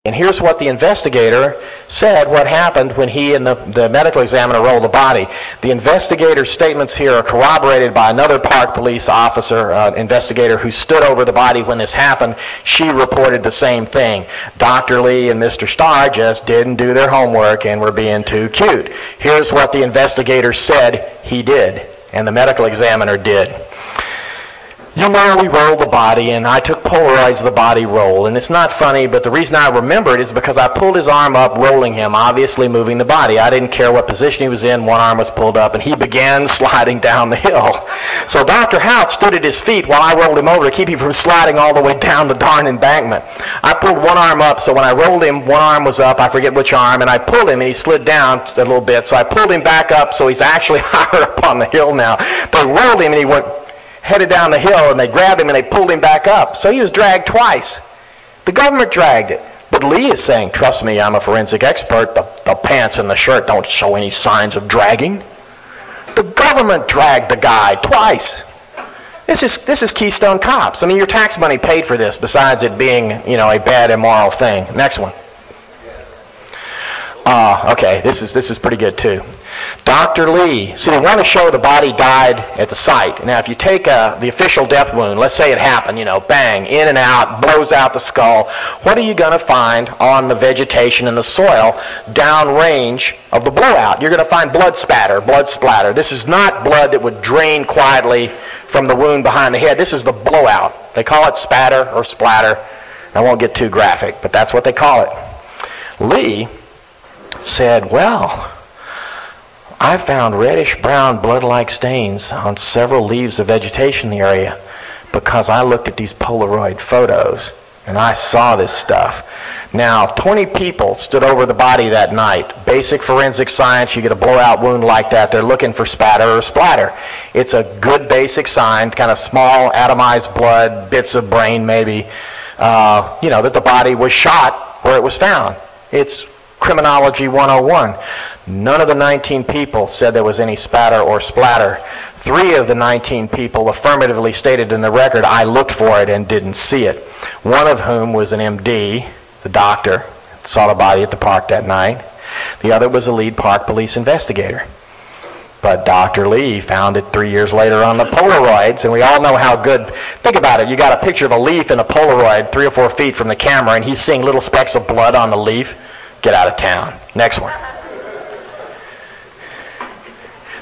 And here's what the investigator said what happened when he and the medical examiner rolled the body. The investigator's statements here are corroborated by another Park police officer, investigator who stood over the body when this happened. She reported the same thing. Dr. Lee and Mr. Starr just didn't do their homework and were being too cute. Here's what the investigator said he did, and the medical examiner did. You know, we rolled the body, and I took Polaroids of the body roll. And it's not funny, but the reason I remember it is because I pulled his arm up, rolling him, obviously moving the body. I didn't care what position he was in. One arm was pulled up, and he began sliding down the hill. So Dr. Hout stood at his feet while I rolled him over to keep him from sliding all the way down the darn embankment. I pulled one arm up, so when I rolled him, one arm was up. I forget which arm, and I pulled him, and he slid down a little bit. So I pulled him back up, so he's actually higher up on the hill now. They rolled him, and he headed down the hill, and they grabbed him and they pulled him back up. So he was dragged twice. The government dragged it. But Lee is saying, trust me, I'm a forensic expert. The pants and the shirt don't show any signs of dragging. The government dragged the guy twice. This is Keystone Cops. I mean, your tax money paid for this, besides it being, a bad, immoral thing. Next one. Okay, this is pretty good too. Dr. Lee, see, they want to show the body died at the site. Now, if you take the official death wound, let's say it happened, bang, in and out, blows out the skull, what are you going to find on the vegetation and the soil downrange of the blowout? You're going to find blood splatter. This is not blood that would drain quietly from the wound behind the head. This is the blowout. They call it spatter or splatter. I won't get too graphic, but that's what they call it. Lee said, well, I found reddish-brown blood-like stains on several leaves of vegetation in the area because I looked at these Polaroid photos and I saw this stuff. Now, 20 people stood over the body that night. Basic forensic science, you get a blowout wound like that, they're looking for spatter or splatter. It's a good basic sign, kind of small atomized blood, bits of brain maybe, that the body was shot where it was found. It's Criminology 101. None of the 19 people said there was any spatter or splatter. 3 of the 19 people affirmatively stated in the record, I looked for it and didn't see it. One of whom was an MD, the doctor, saw the body at the park that night. The other was a lead park police investigator. But Dr. Lee found it 3 years later on the Polaroids, and we all know how good. Think about it. You got a picture of a leaf in a Polaroid 3 or 4 feet from the camera, and he's seeing little specks of blood on the leaf. Get out of town. Next one.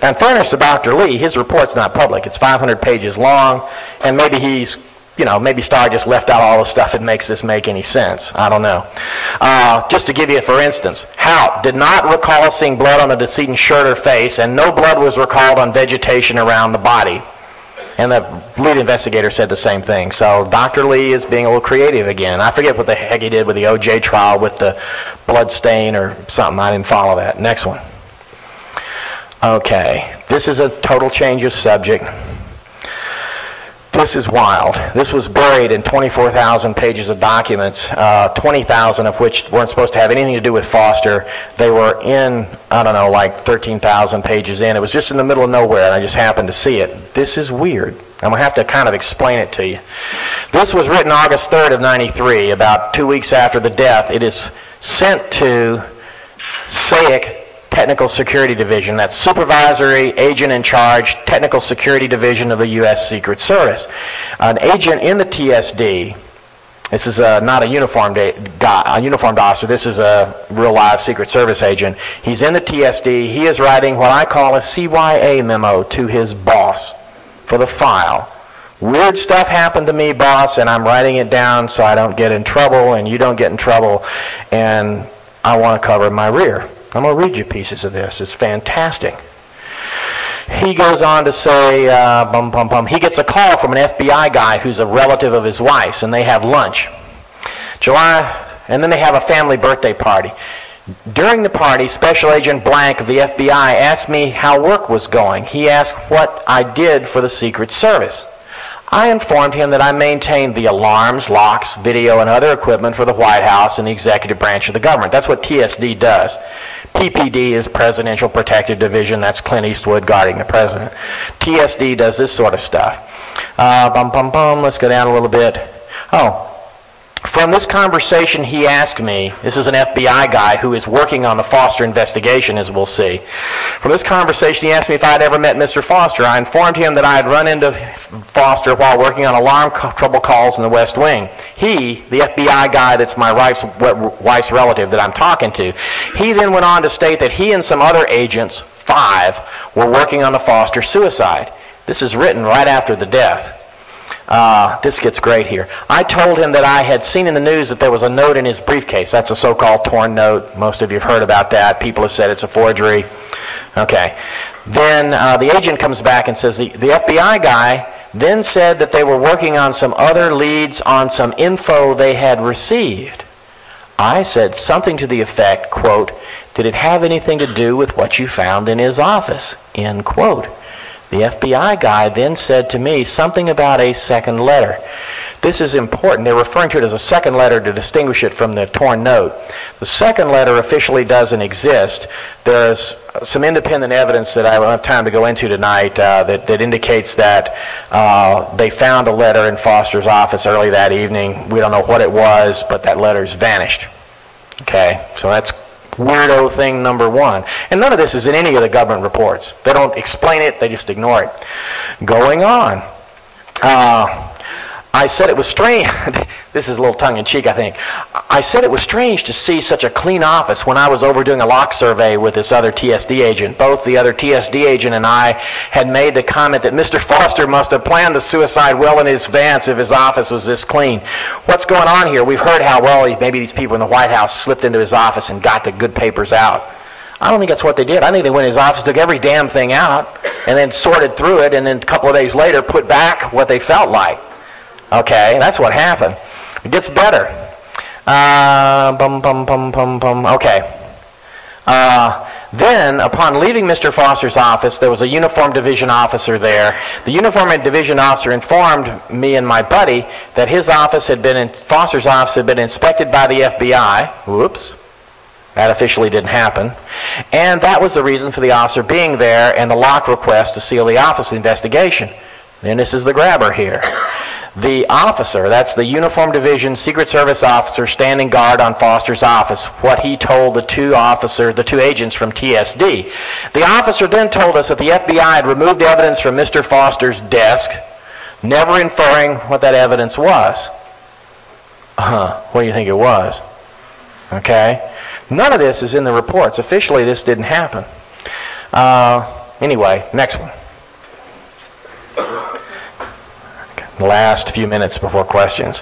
Now, in fairness to Dr. Lee, his report's not public. It's 500 pages long, and maybe maybe Starr just left out all the stuff that makes this make any sense. I don't know. Just to give you, for instance, Hout did not recall seeing blood on the decedent's shirt or face, and no blood was recalled on vegetation around the body. And the lead investigator said the same thing. So Dr. Lee is being a little creative again. I forget what the heck he did with the OJ trial with the blood stain or something. I didn't follow that. Next one. Okay, this is a total change of subject. This is wild. This was buried in 24,000 pages of documents, 20,000 of which weren't supposed to have anything to do with Foster. They were in, like 13,000 pages in. It was just in the middle of nowhere, and I just happened to see it. This is weird. I'm going to have to kind of explain it to you. This was written August 3rd of 93, about 2 weeks after the death. It is sent to SAIC, Technical Security Division. That's Supervisory Agent in Charge, Technical Security Division of the U.S. Secret Service. An agent in the TSD, this is not a uniformed officer, this is a real live Secret Service agent. He's in the TSD. He is writing what I call a CYA memo to his boss for the file. Weird stuff happened to me, boss, and I'm writing it down so I don't get in trouble and you don't get in trouble, and I want to cover my rear. I'm going to read you pieces of this. It's fantastic. He goes on to say, he gets a call from an FBI guy who's a relative of his wife's, and they have lunch. And then they have a family birthday party. During the party, Special Agent Blank of the FBI asked me how work was going. He asked what I did for the Secret Service. I informed him that I maintained the alarms, locks, video, and other equipment for the White House and the executive branch of the government. That's what TSD does. PPD is Presidential Protective Division. That's Clint Eastwood guarding the president. TSD does this sort of stuff. Let's go down a little bit. From this conversation, he asked me, this is an FBI guy who is working on the Foster investigation, as we'll see. From this conversation, he asked me if I had ever met Mr. Foster. I informed him that I had run into Foster while working on alarm trouble calls in the West Wing. He, the FBI guy that's my wife's relative that I'm talking to, he then went on to state that he and some other agents, 5, were working on the Foster suicide. This is written right after the death. This gets great here. I told him that I had seen in the news that there was a note in his briefcase. That's a so-called torn note. Most of you have heard about that. People have said it's a forgery. Okay. Then the agent comes back and says the FBI guy then said that they were working on some other leads on some info they had received. I said something to the effect, quote, "Did it have anything to do with what you found in his office?" End quote. The FBI guy then said to me something about a second letter. This is important. They're referring to it as a second letter to distinguish it from the torn note. The second letter officially doesn't exist. There's some independent evidence that I don't have time to go into tonight that indicates that they found a letter in Foster's office early that evening. We don't know what it was, but that letter's vanished. Okay, so that's weirdo thing number one. And none of this is in any of the government reports. They don't explain it, they just ignore it. Going on. I said it was strange. This is a little tongue-in-cheek, I think. I said it was strange to see such a clean office when I was over doing a lock survey with this other TSD agent. Both the other TSD agent and I had made the comment that Mr. Foster must have planned the suicide well in advance if his office was this clean. What's going on here? We've heard how, well, maybe these people in the White House slipped into his office and got the good papers out. I don't think that's what they did. I think they went in his office, took every damn thing out, and then sorted through it, and then a couple of days later put back what they felt like. Okay, that's what happened. It gets better. Okay. Then, upon leaving Mr. Foster's office, there was a uniformed division officer there. The uniformed division officer informed me and my buddy that his office had been Foster's office had been inspected by the FBI. Whoops. That officially didn't happen. And that was the reason for the officer being there and the lock request to seal the office investigation. And this is the grabber here. The officer, that's the uniformed division Secret Service officer standing guard on Foster's office, what he told the two agents from TSD. The officer then told us that the FBI had removed evidence from Mr. Foster's desk, never inferring what that evidence was. What do you think it was? Okay. None of this is in the reports. Officially, this didn't happen. Anyway, next one. The last few minutes before questions.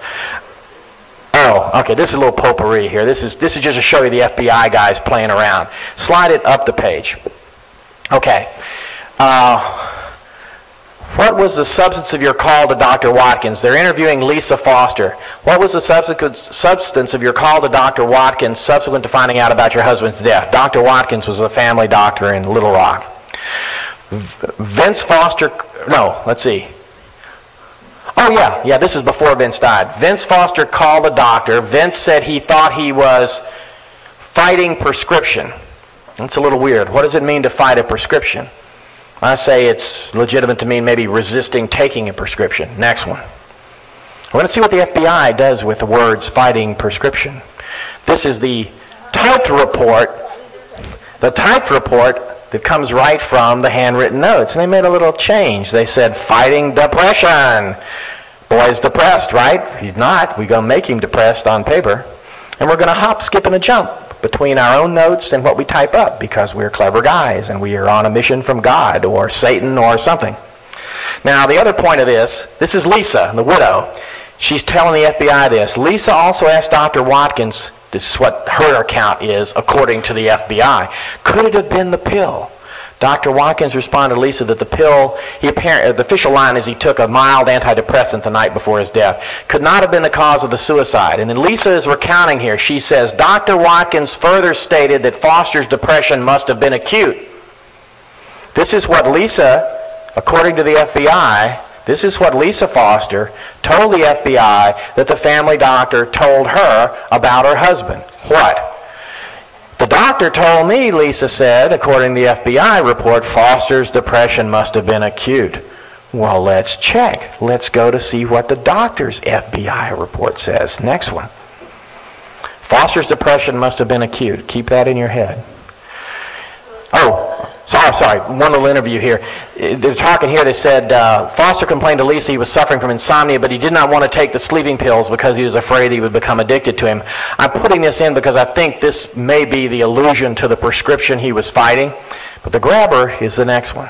Oh, okay, this is a little potpourri here. This is just to show you the FBI guys playing around. Slide it up the page. Okay. What was the substance of your call to Dr. Watkins? They're interviewing Lisa Foster. What was the substance of your call to Dr. Watkins subsequent to finding out about your husband's death? Dr. Watkins was a family doctor in Little Rock. Vince Foster, no, let's see. Oh, yeah, this is before Vince died. Vince Foster called the doctor. Vince said he thought he was fighting prescription. That's a little weird. What does it mean to fight a prescription? I say it's legitimate to mean maybe resisting taking a prescription. Next one. We're going to see what the FBI does with the words fighting prescription. This is the typed report. The typed report that comes right from the handwritten notes. And they made a little change. They said, fighting depression. Boy's depressed, right? He's not. We're going to make him depressed on paper. And we're going to hop, skip, and a jump between our own notes and what we type up because we're clever guys and we are on a mission from God or Satan or something. Now, the other point of this is Lisa, the widow. She's telling the FBI this. Lisa also asked Dr. Watkins, this is what her account is, according to the FBI. Could it have been the pill? Dr. Watkins responded to Lisa that the pill, the official line is he took a mild antidepressant the night before his death, could not have been the cause of the suicide. And then Lisa is recounting here. She says, Dr. Watkins further stated that Foster's depression must have been acute. This is what Lisa, according to the FBI, this is what Lisa Foster told the FBI that the family doctor told her about her husband. What? The doctor told me, Lisa said, according to the FBI report, Foster's depression must have been acute. Well, let's check. Let's go to see what the doctor's FBI report says. Next one. Foster's depression must have been acute. Keep that in your head. Oh, sorry. One little interview here. They're talking here. They said Foster complained to Lisa he was suffering from insomnia, but he did not want to take the sleeping pills because he was afraid he would become addicted to him. I'm putting this in because I think this may be the allusion to the prescription he was fighting. But the grabber is the next one.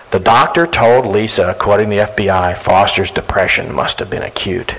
The doctor told Lisa, according to the FBI, Foster's depression must have been acute.